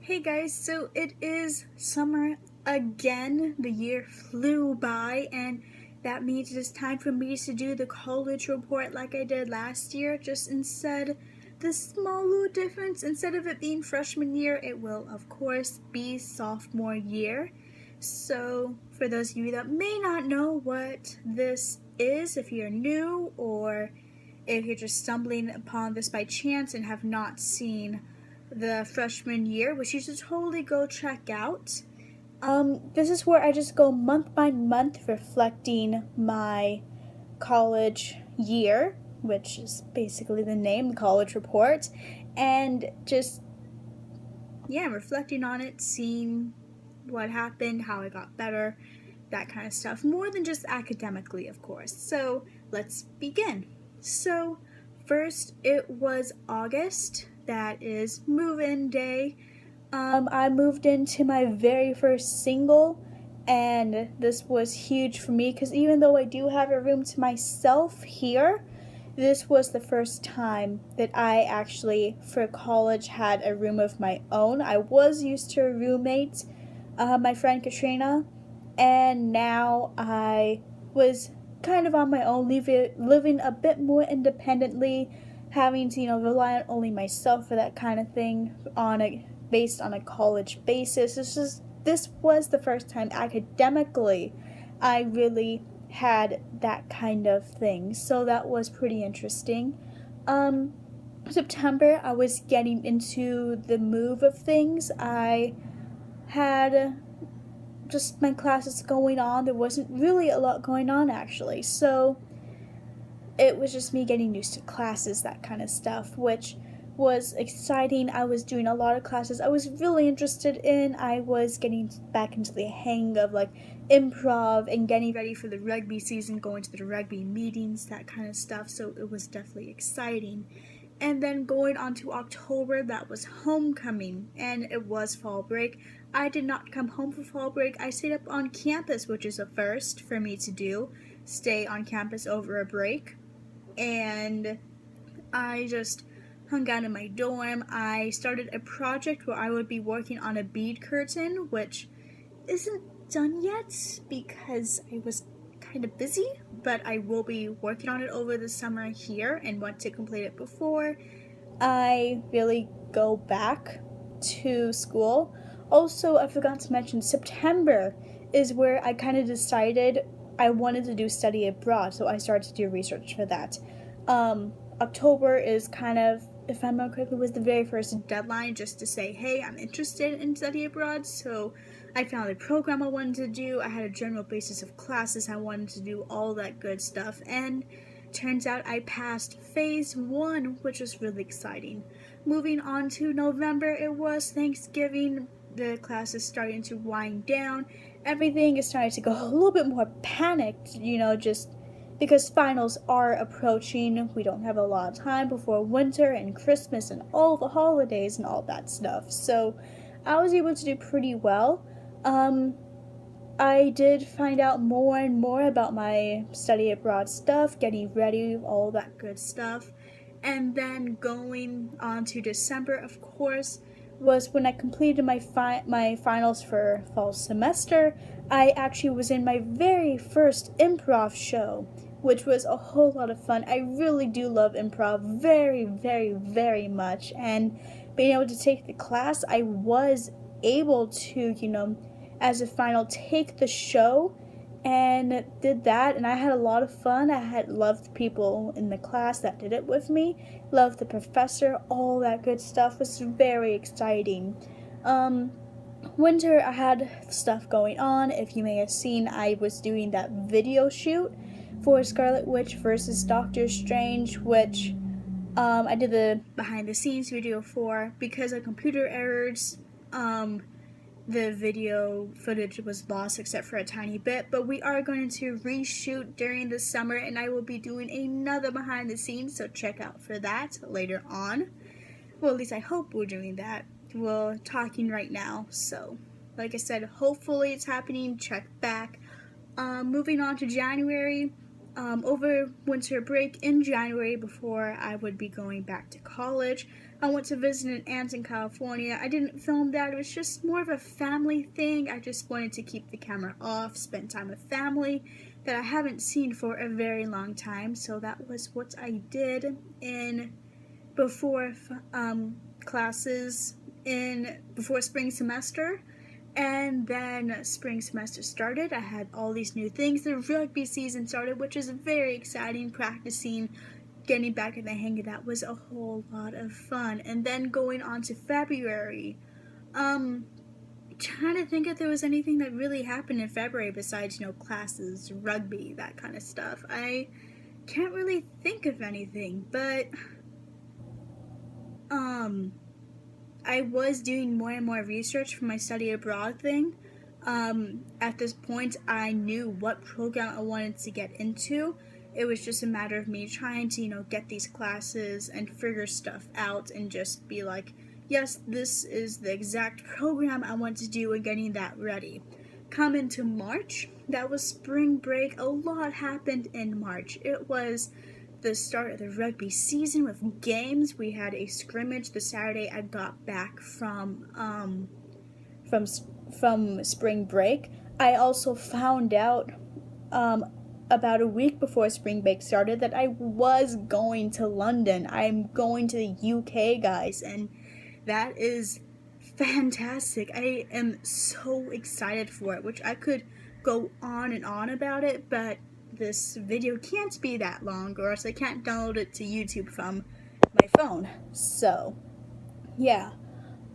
Hey guys, so it is summer again. The year flew by, and that means it is time for me to do the college report like I did last year. Just instead, the small little difference, instead of it being freshman year, it will, of course, be sophomore year. So, for those of you that may not know what this is, if you're new or if you're just stumbling upon this by chance and have not seen the freshman year, which you should totally go check out. This is where I just go month by month reflecting my college year, which is basically the name, the college report, and just, reflecting on it, seeing what happened, how I got better, that kind of stuff, more than just academically, of course. So let's begin. So first, it was August. That is move-in day. I moved into my very first single, and this was huge for me because even though I do have a room to myself here, this was the first time that I actually, for college, had a room of my own. I was used to a roommate, my friend Katrina, and now I was kind of on my own, living a bit more independently, having to, rely on only myself for that kind of thing based on a college basis. This was the first time academically I really had that kind of thing. So that was pretty interesting. September, I was getting into the move of things. I had just my classes going on. There wasn't really a lot going on actually. So it was just me getting used to classes, that kind of stuff, which was exciting. I was doing a lot of classes I was really interested in. I was getting back into the hang of improv and getting ready for the rugby season, going to the rugby meetings, that kind of stuff. So it was definitely exciting. And then going on to October, that was homecoming, and it was fall break. I did not come home for fall break. I stayed up on campus, which is a first for me to do, stay on campus over a break. And I just hung out in my dorm. I started a project where I would be working on a bead curtain, which isn't done yet because I was kind of busy, but I will be working on it over the summer here and want to complete it before I really go back to school. Also, I forgot to mention, September is where I kind of decided I wanted to do study abroad, so I started to do research for that. October is kind of, if I remember correctly, was the very first deadline just to say, hey, I'm interested in study abroad. So I found a program I wanted to do. I had a general basis of classes I wanted to do, all that good stuff. And turns out I passed phase 1, which was really exciting. Moving on to November, it was Thanksgiving. The classes starting to wind down. Everything is starting to go a little bit more panicked, just because finals are approaching. We don't have a lot of time before winter and Christmas and all the holidays and all that stuff. So I was able to do pretty well. I did find out more and more about my study abroad stuff, getting ready, all that good stuff. And then going on to December, of course, was when I completed my finals for fall semester. I actually was in my very first improv show, which was a whole lot of fun. I really do love improv very, very, very much. And being able to take the class, I was able to, as a final, take the show and did that, and I had a lot of fun. I had loved the people in the class that did it with me, loved the professor, all that good stuff. It was very exciting. Winter, I had stuff going on. If you may have seen, I was doing that video shoot for Scarlet Witch versus Doctor Strange, which I did the behind the scenes video for. Because of computer errors, the video footage was lost except for a tiny bit, but we are going to reshoot during the summer, and I will be doing another behind the scenes, so check out for that later on. Well, at least I hope we're doing that. We're talking right now, so like I said, hopefully it's happening. Check back. Moving on to January, over winter break in January, before I would be going back to college, I went to visit an aunt in California. I didn't film that. It was just more of a family thing. I just wanted to keep the camera off, spend time with family that I haven't seen for a very long time. So that was what I did in before classes before spring semester. And then spring semester started. I had all these new things. The rugby season started, which is very exciting. Practicing, getting back in the hang of that was a whole lot of fun. And then going on to February, trying to think if there was anything that really happened in February besides, classes, rugby, that kind of stuff. I can't really think of anything, but I was doing more and more research for my study abroad thing. At this point, I knew what program I wanted to get into. It was just a matter of me trying to, get these classes and figure stuff out and just be like, yes, this is the exact program I want to do and getting that ready. Come into March, that was spring break. A lot happened in March. It was the start of the rugby season with games. We had a scrimmage the Saturday I got back from spring break. I also found out about a week before spring break started that I was going to London. I'm going to the UK, guys, and that is fantastic. I am so excited for it, which I could go on and on about it, but this video can't be that long, or else I can't download it to YouTube from my phone. So, yeah.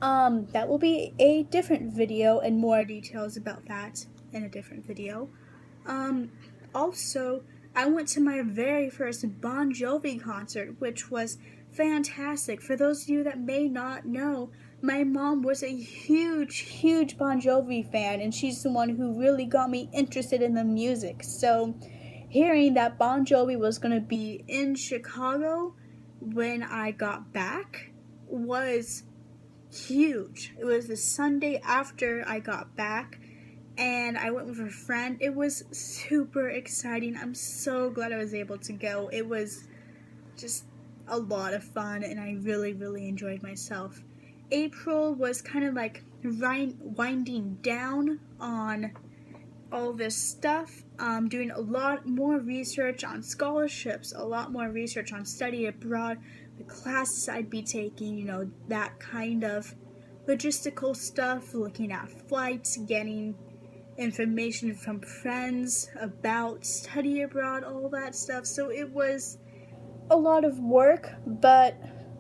That will be a different video, and more details about that in a different video. Also, I went to my very first Bon Jovi concert, which was fantastic. For those of you that may not know, my mom was a huge Bon Jovi fan, and she's the one who really got me interested in the music. So, hearing that Bon Jovi was going to be in Chicago when I got back was huge. It was the Sunday after I got back, and I went with a friend. It was super exciting. I'm so glad I was able to go. It was just a lot of fun, and I really enjoyed myself. April was kind of like winding down on all this stuff, doing a lot more research on scholarships, a lot more research on study abroad, the classes I'd be taking, that kind of logistical stuff, looking at flights, getting information from friends about study abroad, all that stuff. So it was a lot of work, but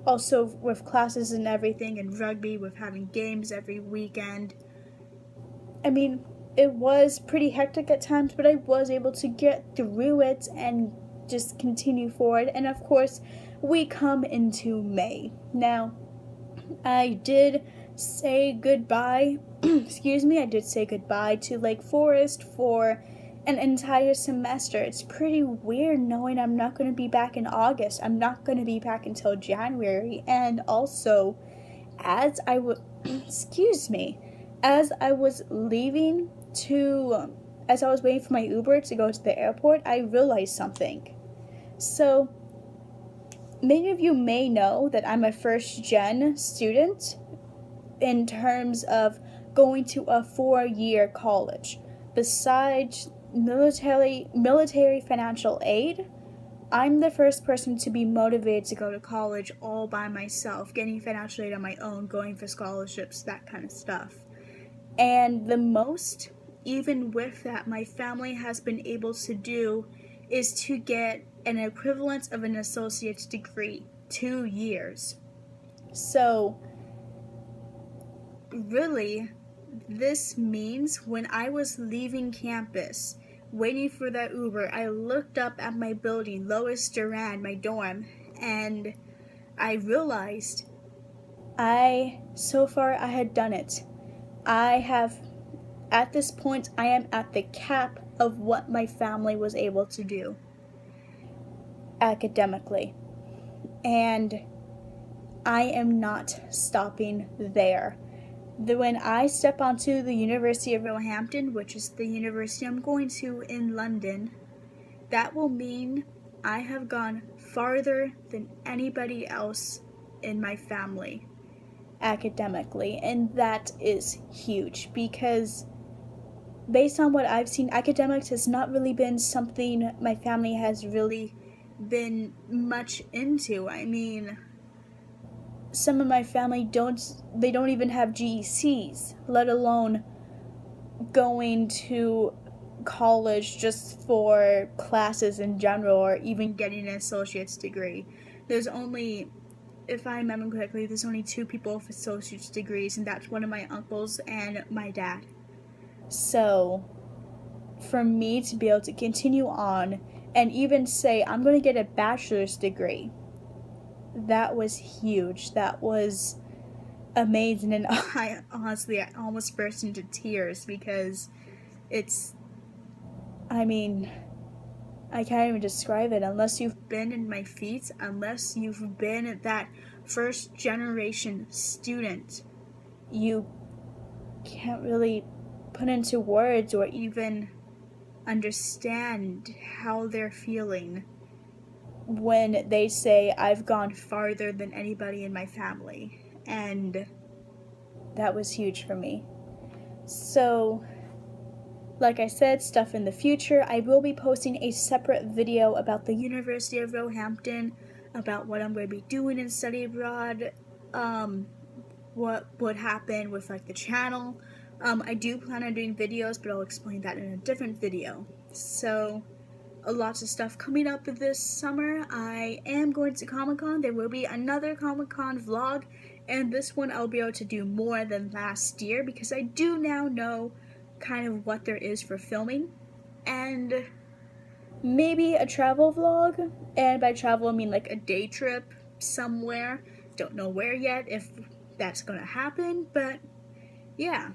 also with classes and everything, and rugby, with having games every weekend. I mean, it was pretty hectic at times, but I was able to get through it and just continue forward. And of course, we come into May. Now, I did say goodbye, I did say goodbye to Lake Forest for an entire semester. It's pretty weird knowing I'm not going to be back in August. I'm not going to be back until January. And also, as I was leaving as I was waiting for my Uber to go to the airport, I realized something. So, many of you may know that I'm a first-gen student in terms of going to a 4-year college. Besides military financial aid, I'm the first person to be motivated to go to college all by myself, getting financial aid on my own, going for scholarships, that kind of stuff. And the most, even with that, my family has been able to do is to get an equivalent of an associate's degree, 2 years. So, really, this means when I was leaving campus, waiting for that Uber, I looked up at my building, Lois Duran, my dorm, and I realized so far I had done it. At this point, I am at the cap of what my family was able to do academically. And I am not stopping there. When I step onto the University of Roehampton, which is the university I'm going to in London, that will mean I have gone farther than anybody else in my family academically, and that is huge because based on what I've seen, academics has not really been something my family has really been much into. I mean, some of my family don't even have GECs, let alone going to college just for classes in general or even getting an associate's degree. There's only, if I remember correctly, there's only 2 people with associate's degrees, and that's one of my uncles and my dad. So, for me to be able to continue on and even say, I'm going to get a bachelor's degree, that was huge. That was amazing. And I almost burst into tears because it's, I mean, I can't even describe it unless you've been in my feet, unless you've been that first generation student. You can't really put into words or even understand how they're feeling when they say I've gone farther than anybody in my family. And that was huge for me. So, like I said, stuff in the future. I will be posting a separate video about the University of Roehampton, about what I'm going to be doing in study abroad, what would happen with like the channel. I do plan on doing videos, but I'll explain that in a different video. So, lots of stuff coming up this summer. I am going to Comic-Con. There will be another Comic-Con vlog, and this one I'll be able to do more than last year because I do now know kind of what there is for filming, and maybe a travel vlog. And by travel I mean like a day trip somewhere. Don't know where yet, if that's gonna happen, but yeah.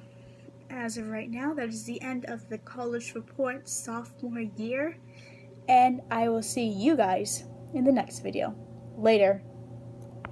As of right now, that is the end of the College Report sophomore year, and I will see you guys in the next video. Later.